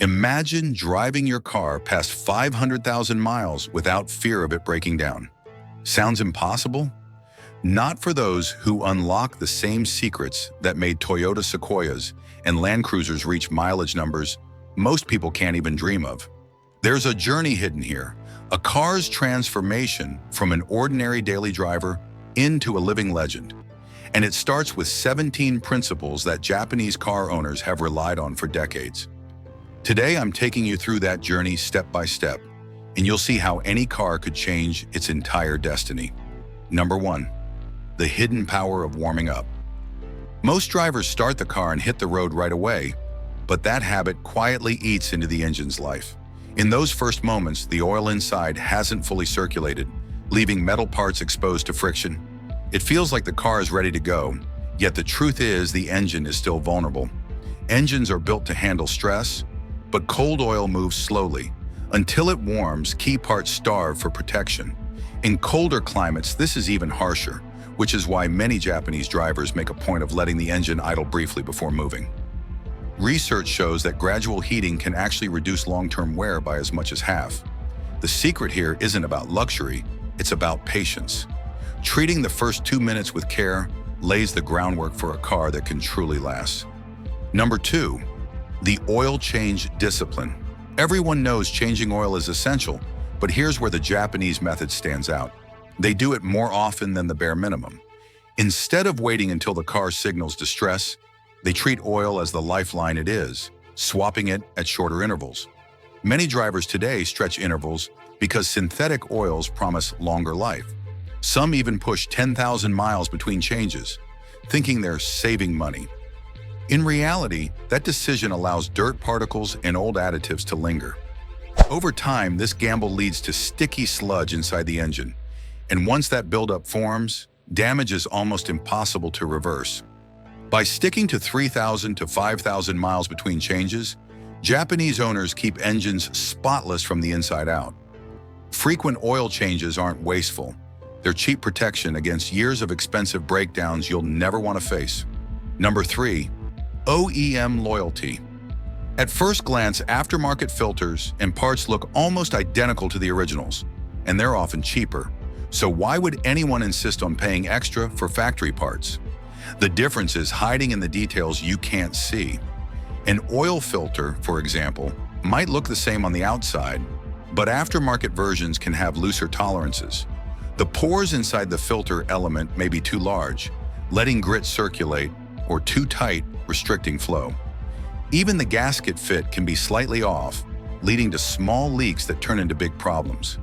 Imagine driving your car past 500,000 miles without fear of it breaking down. Sounds impossible? Not for those who unlock the same secrets that made Toyota Sequoias and Land Cruisers reach mileage numbers most people can't even dream of. There's a journey hidden here, a car's transformation from an ordinary daily driver into a living legend. And it starts with 17 principles that Japanese car owners have relied on for decades. Today, I'm taking you through that journey step by step, and you'll see how any car could change its entire destiny. Number 1. The hidden power of warming up. Most drivers start the car and hit the road right away, but that habit quietly eats into the engine's life. In those first moments, the oil inside hasn't fully circulated, leaving metal parts exposed to friction. It feels like the car is ready to go, yet the truth is the engine is still vulnerable. Engines are built to handle stress, but cold oil moves slowly. Until it warms, key parts starve for protection. In colder climates, this is even harsher, which is why many Japanese drivers make a point of letting the engine idle briefly before moving. Research shows that gradual heating can actually reduce long-term wear by as much as half. The secret here isn't about luxury, it's about patience. Treating the first 2 minutes with care lays the groundwork for a car that can truly last. Number 2, the oil change discipline. Everyone knows changing oil is essential, but here's where the Japanese method stands out. They do it more often than the bare minimum. Instead of waiting until the car signals distress, they treat oil as the lifeline it is, swapping it at shorter intervals. Many drivers today stretch intervals because synthetic oils promise longer life. Some even push 10,000 miles between changes, thinking they're saving money. In reality, that decision allows dirt particles and old additives to linger. Over time, this gamble leads to sticky sludge inside the engine, and once that buildup forms, damage is almost impossible to reverse. By sticking to 3,000 to 5,000 miles between changes, Japanese owners keep engines spotless from the inside out. Frequent oil changes aren't wasteful. They're cheap protection against years of expensive breakdowns you'll never want to face. Number 3, OEM Loyalty. At first glance, aftermarket filters and parts look almost identical to the originals, and they're often cheaper. So why would anyone insist on paying extra for factory parts? The difference is hiding in the details you can't see. An oil filter, for example, might look the same on the outside, but aftermarket versions can have looser tolerances. The pores inside the filter element may be too large, letting grit circulate, or too tight, restricting flow. Even the gasket fit can be slightly off, leading to small leaks that turn into big problems.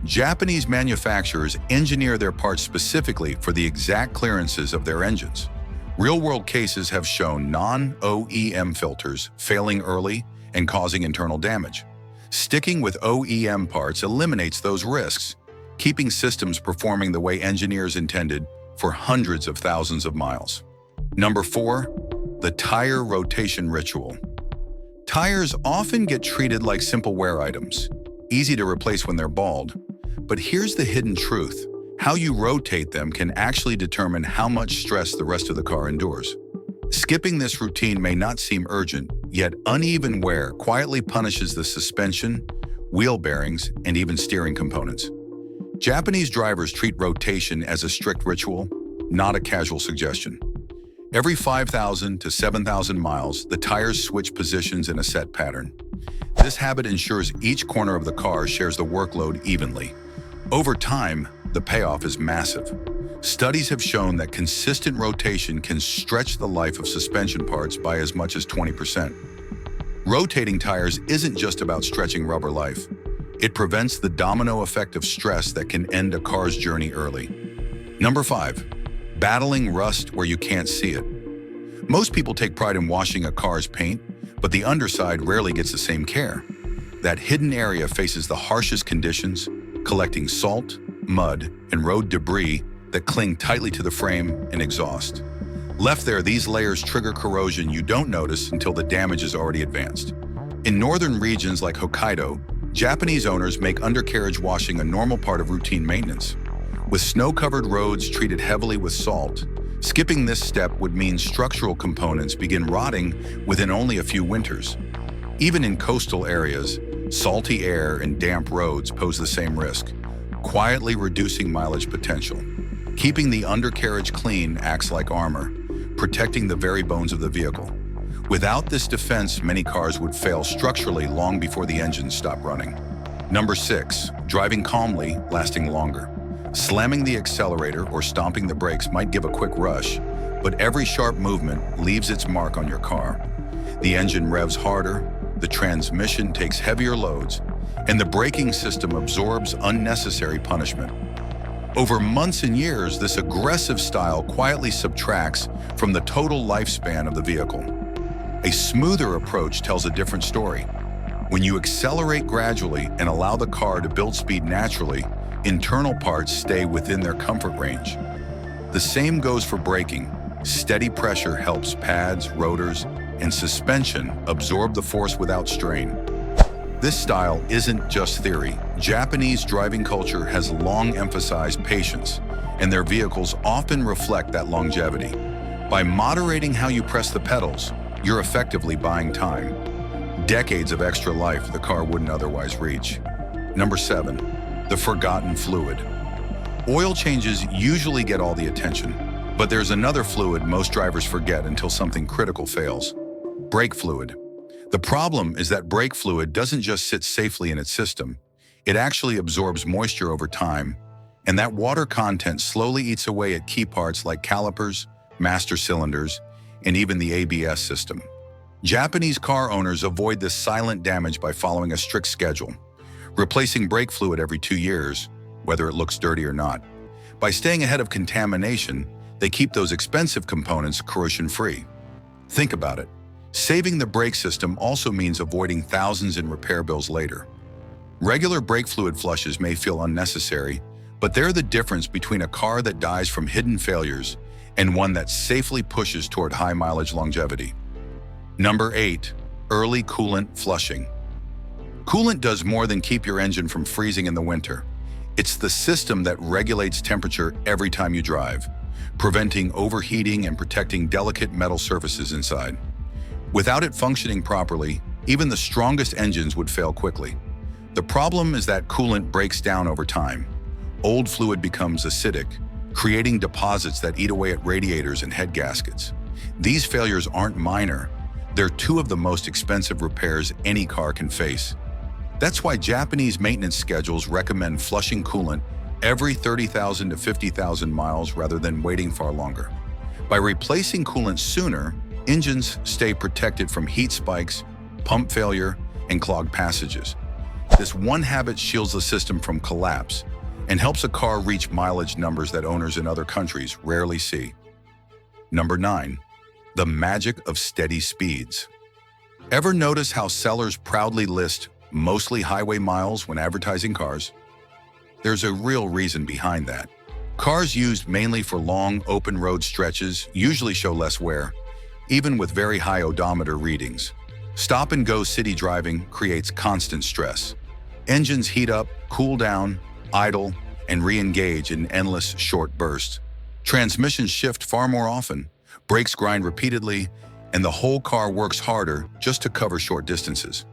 Japanese manufacturers engineer their parts specifically for the exact clearances of their engines. Real-world cases have shown non-OEM filters failing early and causing internal damage. Sticking with OEM parts eliminates those risks, keeping systems performing the way engineers intended for hundreds of thousands of miles. Number 4, the tire rotation ritual. Tires often get treated like simple wear items, easy to replace when they're bald. But here's the hidden truth. How you rotate them can actually determine how much stress the rest of the car endures. Skipping this routine may not seem urgent, yet uneven wear quietly punishes the suspension, wheel bearings, and even steering components. Japanese drivers treat rotation as a strict ritual, not a casual suggestion. Every 5,000 to 7,000 miles, the tires switch positions in a set pattern. This habit ensures each corner of the car shares the workload evenly. Over time, the payoff is massive. Studies have shown that consistent rotation can stretch the life of suspension parts by as much as 20%. Rotating tires isn't just about stretching rubber life. It prevents the domino effect of stress that can end a car's journey early. Number 5, battling rust where you can't see it. Most people take pride in washing a car's paint, but the underside rarely gets the same care. That hidden area faces the harshest conditions, collecting salt, mud, and road debris that cling tightly to the frame and exhaust. Left there, these layers trigger corrosion you don't notice until the damage is already advanced. In northern regions like Hokkaido, Japanese owners make undercarriage washing a normal part of routine maintenance. With snow-covered roads treated heavily with salt, skipping this step would mean structural components begin rotting within only a few winters. Even in coastal areas, salty air and damp roads pose the same risk, quietly reducing mileage potential. Keeping the undercarriage clean acts like armor, protecting the very bones of the vehicle. Without this defense, many cars would fail structurally long before the engines stop running. Number 6, driving calmly, lasting longer. Slamming the accelerator or stomping the brakes might give a quick rush, but every sharp movement leaves its mark on your car. The engine revs harder, the transmission takes heavier loads, and the braking system absorbs unnecessary punishment. Over months and years, this aggressive style quietly subtracts from the total lifespan of the vehicle. A smoother approach tells a different story. When you accelerate gradually and allow the car to build speed naturally, internal parts stay within their comfort range. The same goes for braking. Steady pressure helps pads, rotors, and suspension absorb the force without strain. This style isn't just theory. Japanese driving culture has long emphasized patience, and their vehicles often reflect that longevity. By moderating how you press the pedals, you're effectively buying time. Decades of extra life the car wouldn't otherwise reach. Number 7, the forgotten fluid. Oil changes usually get all the attention, but there's another fluid most drivers forget until something critical fails: brake fluid. The problem is that brake fluid doesn't just sit safely in its system. It actually absorbs moisture over time, and that water content slowly eats away at key parts like calipers, master cylinders, and even the ABS system. Japanese car owners avoid this silent damage by following a strict schedule, replacing brake fluid every 2 years, whether it looks dirty or not. By staying ahead of contamination, they keep those expensive components corrosion-free. Think about it. Saving the brake system also means avoiding thousands in repair bills later. Regular brake fluid flushes may feel unnecessary, but they're the difference between a car that dies from hidden failures and one that safely pushes toward high mileage longevity. Number 8, early coolant flushing. Coolant does more than keep your engine from freezing in the winter. It's the system that regulates temperature every time you drive, preventing overheating and protecting delicate metal surfaces inside. Without it functioning properly, even the strongest engines would fail quickly. The problem is that coolant breaks down over time. Old fluid becomes acidic, creating deposits that eat away at radiators and head gaskets. These failures aren't minor. They're 2 of the most expensive repairs any car can face. That's why Japanese maintenance schedules recommend flushing coolant every 30,000 to 50,000 miles rather than waiting far longer. By replacing coolant sooner, engines stay protected from heat spikes, pump failure, and clogged passages. This one habit shields the system from collapse and helps a car reach mileage numbers that owners in other countries rarely see. Number 9, the magic of steady speeds. Ever notice how sellers proudly list mostly highway miles when advertising cars? There's a real reason behind that. Cars used mainly for long, open road stretches usually show less wear, even with very high odometer readings. Stop-and-go city driving creates constant stress. Engines heat up, cool down, idle, and re-engage in endless short bursts. Transmissions shift far more often, brakes grind repeatedly, and the whole car works harder just to cover short distances.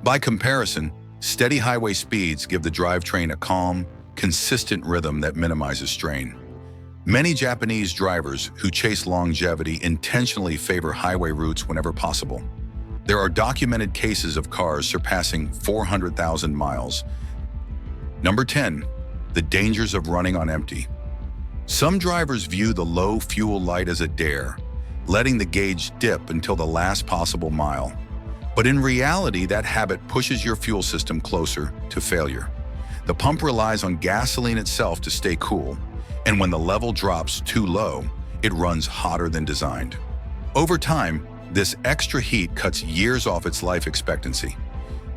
By comparison, steady highway speeds give the drivetrain a calm, consistent rhythm that minimizes strain. Many Japanese drivers who chase longevity intentionally favor highway routes whenever possible. There are documented cases of cars surpassing 400,000 miles. Number 10, the dangers of running on empty. Some drivers view the low fuel light as a dare, letting the gauge dip until the last possible mile. But in reality, that habit pushes your fuel system closer to failure. The pump relies on gasoline itself to stay cool, and when the level drops too low, it runs hotter than designed. Over time, this extra heat cuts years off its life expectancy.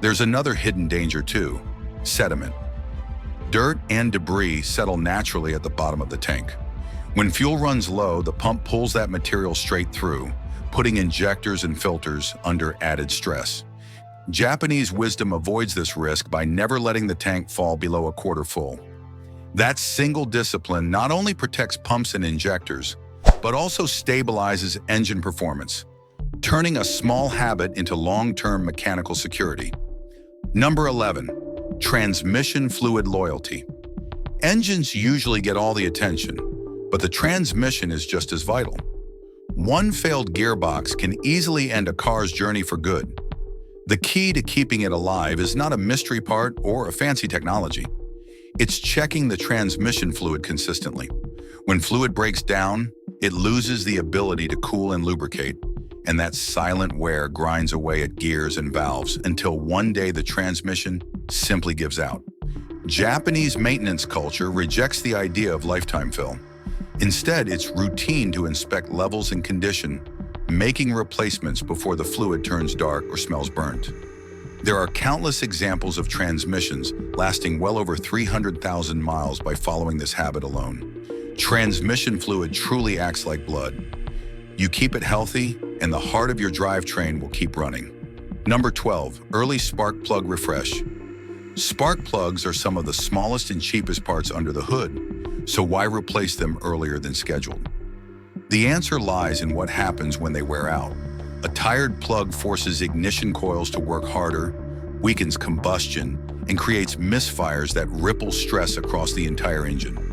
There's another hidden danger too: sediment. Dirt and debris settle naturally at the bottom of the tank. When fuel runs low, the pump pulls that material straight through, putting injectors and filters under added stress. Japanese wisdom avoids this risk by never letting the tank fall below a quarter full. That single discipline not only protects pumps and injectors, but also stabilizes engine performance. turning a small habit into long-term mechanical security. Number 11, transmission fluid loyalty. Engines usually get all the attention, but the transmission is just as vital. One failed gearbox can easily end a car's journey for good. The key to keeping it alive is not a mystery part or a fancy technology. It's checking the transmission fluid consistently. When fluid breaks down, it loses the ability to cool and lubricate, and that silent wear grinds away at gears and valves until one day the transmission simply gives out. Japanese maintenance culture rejects the idea of lifetime fill. Instead, it's routine to inspect levels and condition, making replacements before the fluid turns dark or smells burnt. There are countless examples of transmissions lasting well over 300,000 miles by following this habit alone. Transmission fluid truly acts like blood. You keep it healthy, and the heart of your drivetrain will keep running. Number 12, early spark plug refresh. Spark plugs are some of the smallest and cheapest parts under the hood, so why replace them earlier than scheduled? The answer lies in what happens when they wear out. A tired plug forces ignition coils to work harder, weakens combustion, and creates misfires that ripple stress across the entire engine.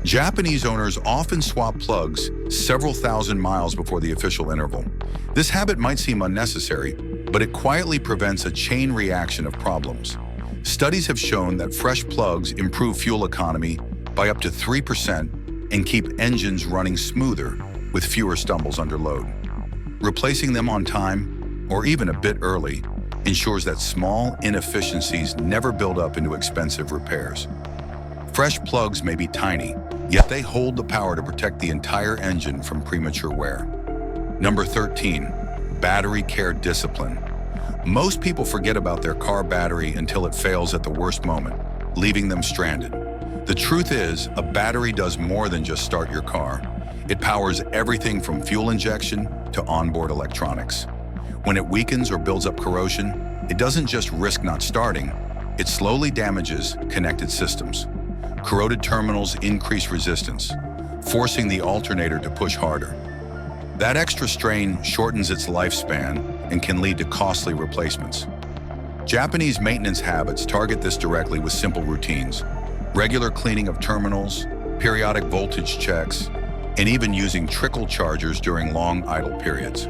Japanese owners often swap plugs several thousand miles before the official interval. This habit might seem unnecessary, but it quietly prevents a chain reaction of problems. Studies have shown that fresh plugs improve fuel economy by up to 3% and keep engines running smoother with fewer stumbles under load. Replacing them on time, or even a bit early, ensures that small inefficiencies never build up into expensive repairs. Fresh plugs may be tiny, yet they hold the power to protect the entire engine from premature wear. Number 13, battery care discipline. Most people forget about their car battery until it fails at the worst moment, leaving them stranded. The truth is, a battery does more than just start your car. It powers everything from fuel injection to onboard electronics. When it weakens or builds up corrosion, it doesn't just risk not starting, it slowly damages connected systems. Corroded terminals increase resistance, forcing the alternator to push harder. That extra strain shortens its lifespan and can lead to costly replacements. Japanese maintenance habits target this directly with simple routines: regular cleaning of terminals, periodic voltage checks, and even using trickle chargers during long idle periods.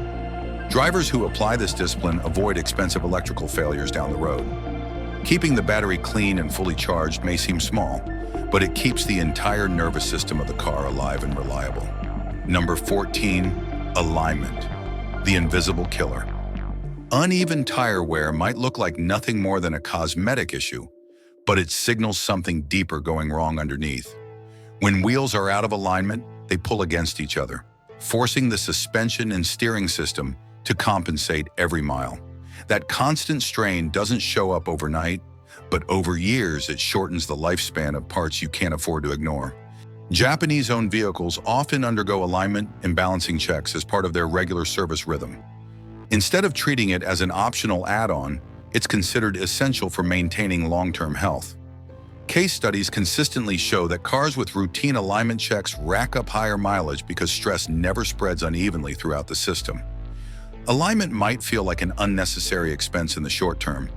Drivers who apply this discipline avoid expensive electrical failures down the road. Keeping the battery clean and fully charged may seem small, but it keeps the entire nervous system of the car alive and reliable. Number 14, alignment, the invisible killer. Uneven tire wear might look like nothing more than a cosmetic issue, but it signals something deeper going wrong underneath. When wheels are out of alignment, they pull against each other, forcing the suspension and steering system to compensate every mile. That constant strain doesn't show up overnight, but over years it shortens the lifespan of parts you can't afford to ignore. Japanese-owned vehicles often undergo alignment and balancing checks as part of their regular service rhythm. Instead of treating it as an optional add-on, it's considered essential for maintaining long-term health. Case studies consistently show that cars with routine alignment checks rack up higher mileage because stress never spreads unevenly throughout the system. Alignment might feel like an unnecessary expense in the short term,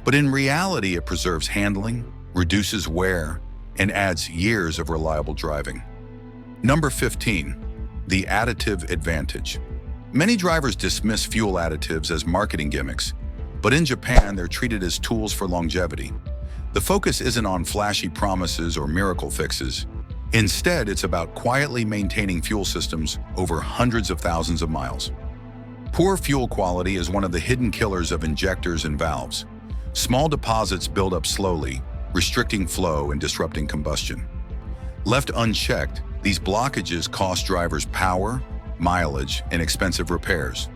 but in reality it preserves handling, reduces wear, and adds years of reliable driving. Number 15, the Additive Advantage. Many drivers dismiss fuel additives as marketing gimmicks, but in Japan they're treated as tools for longevity. The focus isn't on flashy promises or miracle fixes. Instead, it's about quietly maintaining fuel systems over hundreds of thousands of miles. Poor fuel quality is one of the hidden killers of injectors and valves. Small deposits build up slowly, restricting flow and disrupting combustion. Left unchecked, these blockages cost drivers power, mileage, and expensive repairs.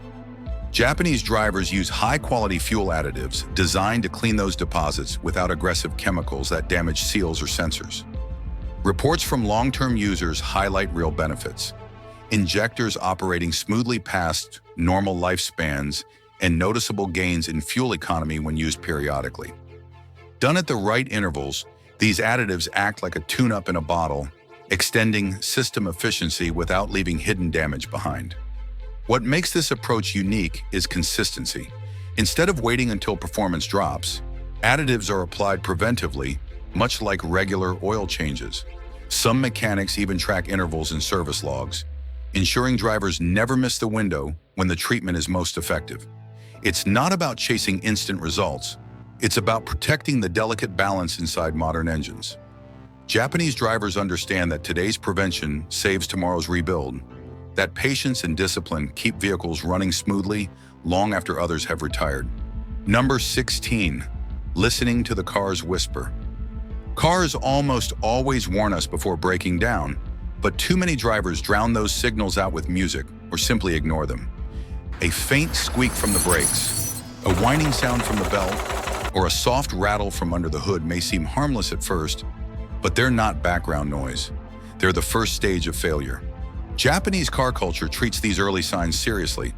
Japanese drivers use high-quality fuel additives designed to clean those deposits without aggressive chemicals that damage seals or sensors. Reports from long-term users highlight real benefits: injectors operating smoothly past normal lifespans and noticeable gains in fuel economy when used periodically. Done at the right intervals, these additives act like a tune-up in a bottle, extending system efficiency without leaving hidden damage behind. What makes this approach unique is consistency. Instead of waiting until performance drops, additives are applied preventively, much like regular oil changes. Some mechanics even track intervals in service logs, ensuring drivers never miss the window when the treatment is most effective. It's not about chasing instant results. It's about protecting the delicate balance inside modern engines. Japanese drivers understand that today's prevention saves tomorrow's rebuild, that patience and discipline keep vehicles running smoothly long after others have retired. Number 16, listening to the car's whisper. Cars almost always warn us before breaking down, but too many drivers drown those signals out with music or simply ignore them. A faint squeak from the brakes, a whining sound from the belt, or a soft rattle from under the hood may seem harmless at first, but they're not background noise. They're the first stage of failure. Japanese car culture treats these early signs seriously.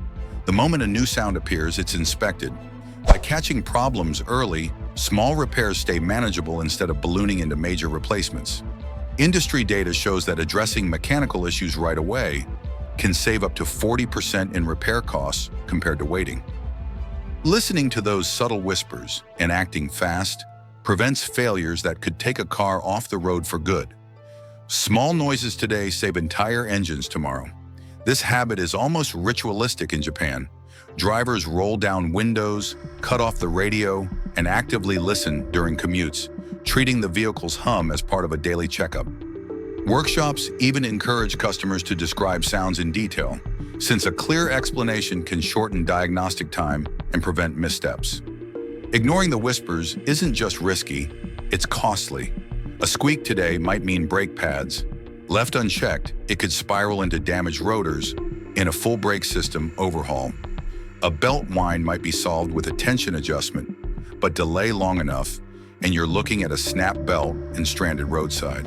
The moment a new sound appears, it's inspected. By catching problems early, small repairs stay manageable instead of ballooning into major replacements. Industry data shows that addressing mechanical issues right away can save up to 40% in repair costs compared to waiting. Listening to those subtle whispers and acting fast prevents failures that could take a car off the road for good. Small noises today save entire engines tomorrow. This habit is almost ritualistic in Japan. Drivers roll down windows, cut off the radio, and actively listen during commutes, treating the vehicle's hum as part of a daily checkup. Workshops even encourage customers to describe sounds in detail, since a clear explanation can shorten diagnostic time and prevent missteps. Ignoring the whispers isn't just risky, it's costly. A squeak today might mean brake pads. Left unchecked, it could spiral into damaged rotors in a full brake system overhaul. A belt whine might be solved with a tension adjustment, but delay long enough, and you're looking at a snap belt and stranded roadside.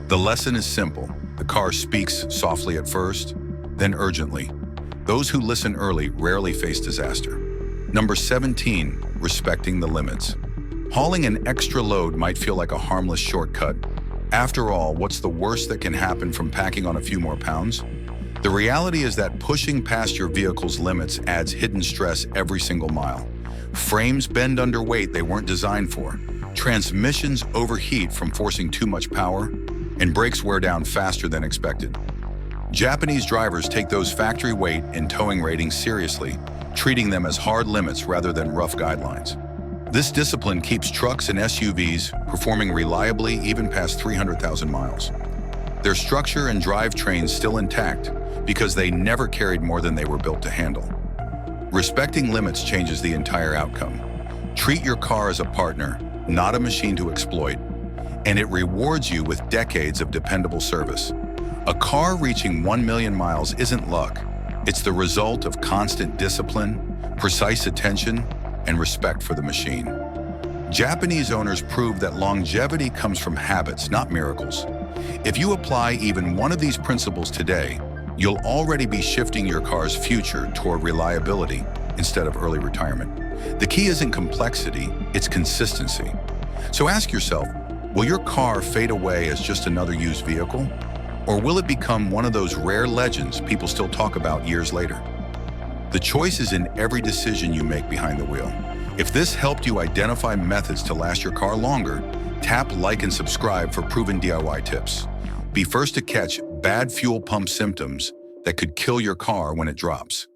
The lesson is simple. The car speaks softly at first, then urgently. Those who listen early rarely face disaster. Number 17, respecting the limits. Hauling an extra load might feel like a harmless shortcut. After all, what's the worst that can happen from packing on a few more pounds? The reality is that pushing past your vehicle's limits adds hidden stress every single mile. Frames bend under weight they weren't designed for. Transmissions overheat from forcing too much power, and brakes wear down faster than expected. Japanese drivers take those factory weight and towing ratings seriously, treating them as hard limits rather than rough guidelines. This discipline keeps trucks and SUVs performing reliably even past 300,000 miles. Their structure and drivetrains still intact because they never carried more than they were built to handle. Respecting limits changes the entire outcome. Treat your car as a partner, not a machine to exploit, and it rewards you with decades of dependable service. A car reaching 1 million miles isn't luck. It's the result of constant discipline, precise attention, and respect for the machine. Japanese owners prove that longevity comes from habits, not miracles. If you apply even one of these principles today, you'll already be shifting your car's future toward reliability instead of early retirement. The key isn't complexity, it's consistency. So ask yourself, will your car fade away as just another used vehicle? Or will it become one of those rare legends people still talk about years later? The choice is in every decision you make behind the wheel. If this helped you identify methods to last your car longer, tap like and subscribe for proven DIY tips. Be first to catch bad fuel pump symptoms that could kill your car when it drops.